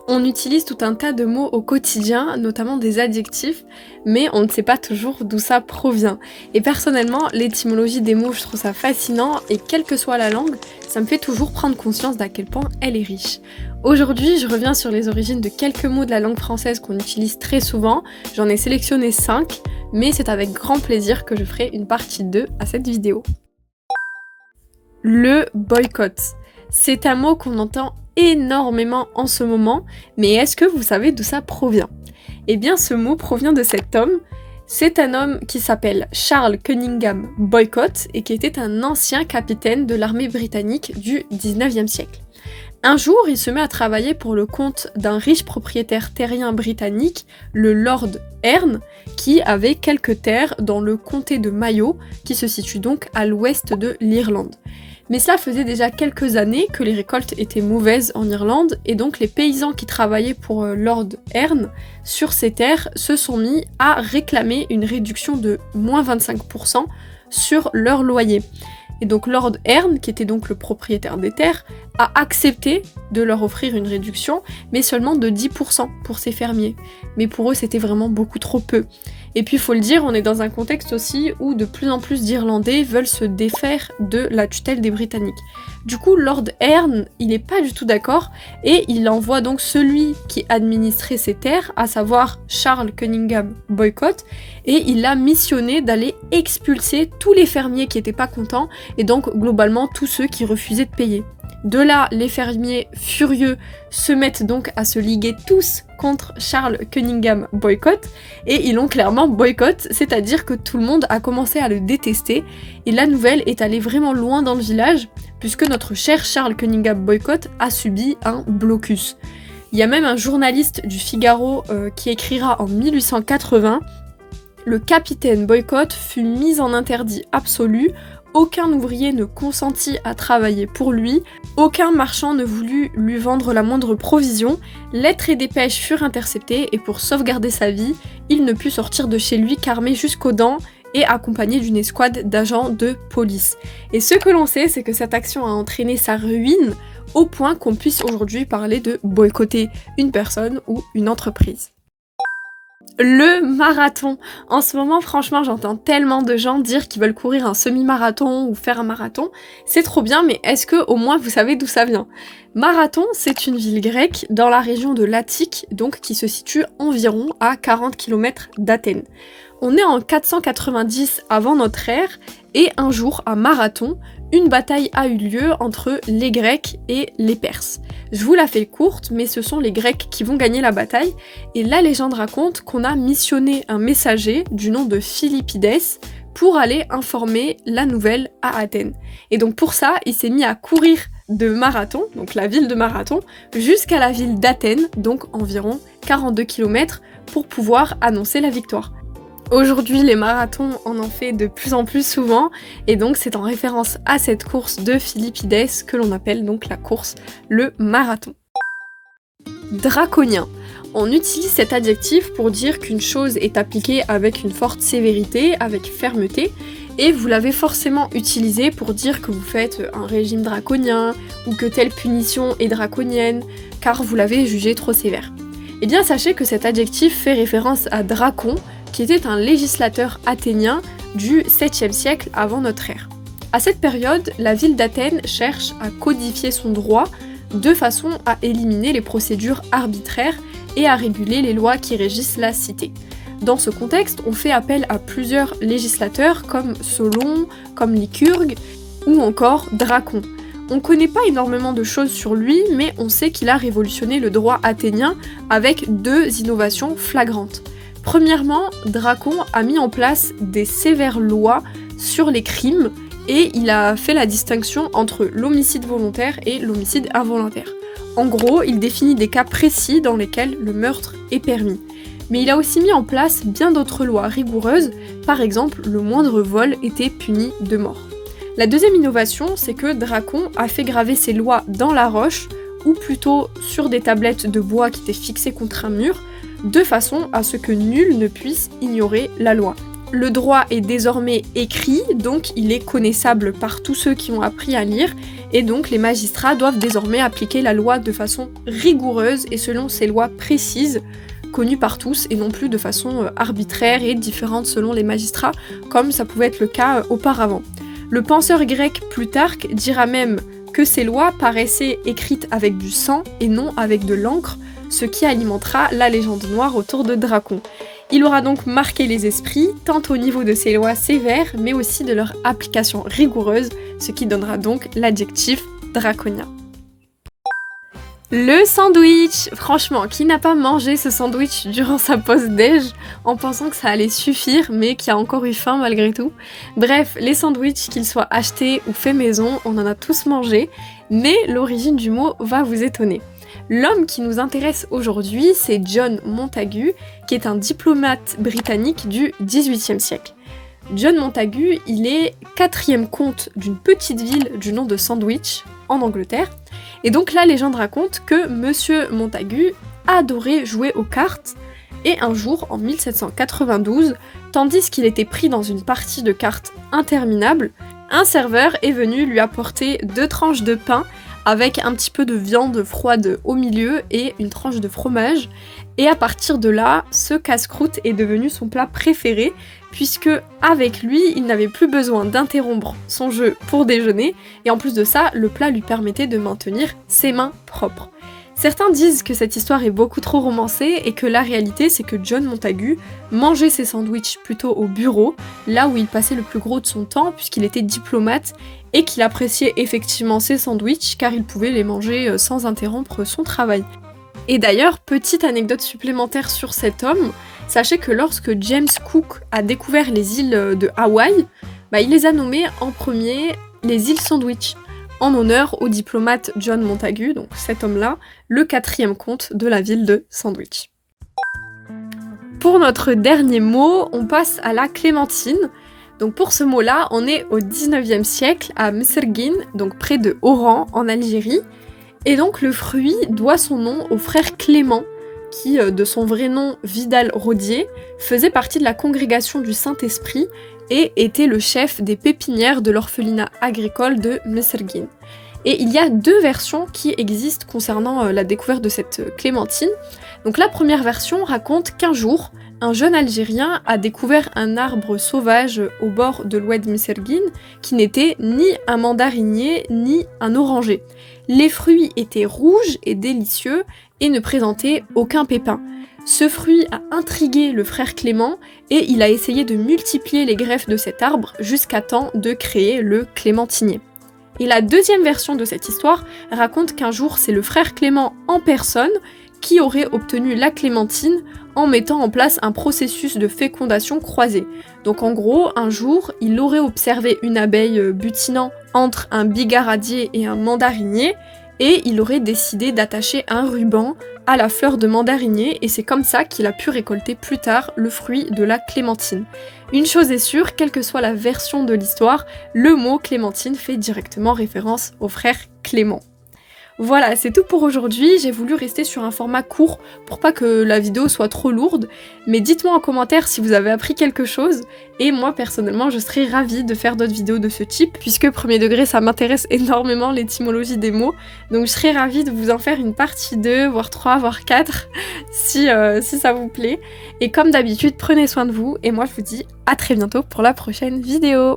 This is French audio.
On utilise tout un tas de mots au quotidien, notamment des adjectifs, mais on ne sait pas toujours d'où ça provient. Et personnellement, l'étymologie des mots, je trouve ça fascinant, et quelle que soit la langue, ça me fait toujours prendre conscience d'à quel point elle est riche. Aujourd'hui, je reviens sur les origines de quelques mots de la langue française qu'on utilise très souvent. J'en ai sélectionné 5, mais c'est avec grand plaisir que je ferai une partie 2 à cette vidéo. Le boycott. C'est un mot qu'on entend énormément en ce moment, mais est-ce que vous savez d'où ça provient? Eh bien, ce mot provient de cet homme. C'est un homme qui s'appelle Charles Cunningham Boycott et qui était un ancien capitaine de l'armée britannique du 19e siècle. Un jour, il se met à travailler pour le compte d'un riche propriétaire terrien britannique, le Lord Erne, qui avait quelques terres dans le comté de Mayo, qui se situe donc à l'ouest de l'Irlande. Mais cela faisait déjà quelques années que les récoltes étaient mauvaises en Irlande, et donc les paysans qui travaillaient pour Lord Erne sur ces terres se sont mis à réclamer une réduction de moins 25% sur leur loyer. Et donc Lord Erne, qui était donc le propriétaire des terres, a accepté de leur offrir une réduction, mais seulement de 10% pour ces fermiers. Mais pour eux, c'était vraiment beaucoup trop peu. Et puis, il faut le dire, on est dans un contexte aussi où de plus en plus d'Irlandais veulent se défaire de la tutelle des Britanniques. Du coup, Lord Erne, il n'est pas du tout d'accord, et il envoie donc celui qui administrait ces terres, à savoir Charles Cunningham Boycott, et il l'a missionné d'aller expulser tous les fermiers qui n'étaient pas contents, et donc globalement tous ceux qui refusaient de payer. De là, les fermiers furieux se mettent donc à se liguer tous contre Charles Cunningham Boycott, et ils l'ont clairement boycott, c'est-à-dire que tout le monde a commencé à le détester, et la nouvelle est allée vraiment loin dans le village, puisque notre cher Charles Cunningham Boycott a subi un blocus. Il y a même un journaliste du Figaro qui écrira en 1880 « Le capitaine Boycott fut mis en interdit absolu. Aucun ouvrier ne consentit à travailler pour lui, aucun marchand ne voulut lui vendre la moindre provision, lettres et dépêches furent interceptées et pour sauvegarder sa vie, il ne put sortir de chez lui qu'armé jusqu'aux dents et accompagné d'une escouade d'agents de police. » Et ce que l'on sait, c'est que cette action a entraîné sa ruine au point qu'on puisse aujourd'hui parler de boycotter une personne ou une entreprise. Le marathon. En ce moment, franchement, j'entends tellement de gens dire qu'ils veulent courir un semi-marathon ou faire un marathon. C'est trop bien, mais est-ce que au moins vous savez d'où ça vient? Marathon, c'est une ville grecque dans la région de l'Attique, donc qui se situe environ à 40 km d'Athènes. On est en 490 avant notre ère, et un jour, à Marathon, une bataille a eu lieu entre les Grecs et les Perses. Je vous la fais courte, mais ce sont les Grecs qui vont gagner la bataille, et la légende raconte qu'on a missionné un messager du nom de Philippides pour aller informer la nouvelle à Athènes. Et donc pour ça, il s'est mis à courir de Marathon, donc la ville de Marathon, jusqu'à la ville d'Athènes, donc environ 42 km, pour pouvoir annoncer la victoire. Aujourd'hui, les marathons, on en fait de plus en plus souvent, et donc c'est en référence à cette course de Philippides que l'on appelle donc la course le marathon. Draconien. On utilise cet adjectif pour dire qu'une chose est appliquée avec une forte sévérité, avec fermeté, et vous l'avez forcément utilisé pour dire que vous faites un régime draconien, ou que telle punition est draconienne, car vous l'avez jugé trop sévère. Eh bien, sachez que cet adjectif fait référence à Dracon, qui était un législateur athénien du 7e siècle avant notre ère. À cette période, la ville d'Athènes cherche à codifier son droit de façon à éliminer les procédures arbitraires et à réguler les lois qui régissent la cité. Dans ce contexte, on fait appel à plusieurs législateurs comme Solon, comme Lycurgue ou encore Dracon. On connaît pas énormément de choses sur lui, mais on sait qu'il a révolutionné le droit athénien avec 2 innovations flagrantes. Premièrement, Dracon a mis en place des sévères lois sur les crimes et il a fait la distinction entre l'homicide volontaire et l'homicide involontaire. En gros, il définit des cas précis dans lesquels le meurtre est permis. Mais il a aussi mis en place bien d'autres lois rigoureuses, par exemple, le moindre vol était puni de mort. La deuxième innovation, c'est que Dracon a fait graver ses lois dans la roche, ou plutôt sur des tablettes de bois qui étaient fixées contre un mur, de façon à ce que nul ne puisse ignorer la loi. Le droit est désormais écrit, donc il est connaissable par tous ceux qui ont appris à lire, et donc les magistrats doivent désormais appliquer la loi de façon rigoureuse et selon ces lois précises, connues par tous, et non plus de façon arbitraire et différente selon les magistrats, comme ça pouvait être le cas auparavant. Le penseur grec Plutarque dira même que ces lois paraissaient écrites avec du sang et non avec de l'encre, ce qui alimentera la légende noire autour de Dracon. Il aura donc marqué les esprits, tant au niveau de ces lois sévères, mais aussi de leur application rigoureuse, ce qui donnera donc l'adjectif draconien. Le sandwich! Franchement, qui n'a pas mangé ce sandwich durant sa pause déj en pensant que ça allait suffire, mais qui a encore eu faim malgré tout? Bref, les sandwichs, qu'ils soient achetés ou faits maison, on en a tous mangé, mais l'origine du mot va vous étonner. L'homme qui nous intéresse aujourd'hui, c'est John Montagu, qui est un diplomate britannique du XVIIIe siècle. John Montagu, il est 4e comte d'une petite ville du nom de Sandwich, en Angleterre, et donc la légende raconte que Monsieur Montagu adorait jouer aux cartes, et un jour, en 1792, tandis qu'il était pris dans une partie de cartes interminable, un serveur est venu lui apporter 2 tranches de pain avec un petit peu de viande froide au milieu et une tranche de fromage. Et à partir de là, ce casse-croûte est devenu son plat préféré, puisque avec lui, il n'avait plus besoin d'interrompre son jeu pour déjeuner, et en plus de ça, le plat lui permettait de maintenir ses mains propres. Certains disent que cette histoire est beaucoup trop romancée et que la réalité c'est que John Montagu mangeait ses sandwichs plutôt au bureau, là où il passait le plus gros de son temps puisqu'il était diplomate et qu'il appréciait effectivement ses sandwichs car il pouvait les manger sans interrompre son travail. Et d'ailleurs, petite anecdote supplémentaire sur cet homme, sachez que lorsque James Cook a découvert les îles de Hawaï, il les a nommées en premier les îles Sandwich, en honneur au diplomate John Montagu, donc cet homme-là, le 4e comte de la ville de Sandwich. Pour notre dernier mot, on passe à la clémentine. Donc pour ce mot-là, on est au 19e siècle à Messerguin, donc près de Oran, en Algérie. Et donc le fruit doit son nom au frère Clément, qui, de son vrai nom Vidal Rodier, faisait partie de la congrégation du Saint-Esprit et était le chef des pépinières de l'orphelinat agricole de Messerguin. Et il y a 2 versions qui existent concernant la découverte de cette clémentine. Donc la première version raconte qu'un jour, un jeune Algérien a découvert un arbre sauvage au bord de l'oued Messerguin qui n'était ni un mandarinier ni un oranger. Les fruits étaient rouges et délicieux et ne présentaient aucun pépin. Ce fruit a intrigué le frère Clément et il a essayé de multiplier les greffes de cet arbre jusqu'à temps de créer le clémentinier. Et la deuxième version de cette histoire raconte qu'un jour c'est le frère Clément en personne qui aurait obtenu la clémentine en mettant en place un processus de fécondation croisée. Donc en gros, un jour, il aurait observé une abeille butinant entre un bigaradier et un mandarinier, et il aurait décidé d'attacher un ruban à la fleur de mandarinier, et c'est comme ça qu'il a pu récolter plus tard le fruit de la clémentine. Une chose est sûre, quelle que soit la version de l'histoire, le mot clémentine fait directement référence au frère Clément. Voilà, c'est tout pour aujourd'hui, j'ai voulu rester sur un format court pour pas que la vidéo soit trop lourde, mais dites-moi en commentaire si vous avez appris quelque chose, et moi personnellement je serais ravie de faire d'autres vidéos de ce type, puisque premier degré ça m'intéresse énormément l'étymologie des mots, donc je serais ravie de vous en faire une partie 2, voire 3, voire 4, si ça vous plaît. Et comme d'habitude, prenez soin de vous, et moi je vous dis à très bientôt pour la prochaine vidéo.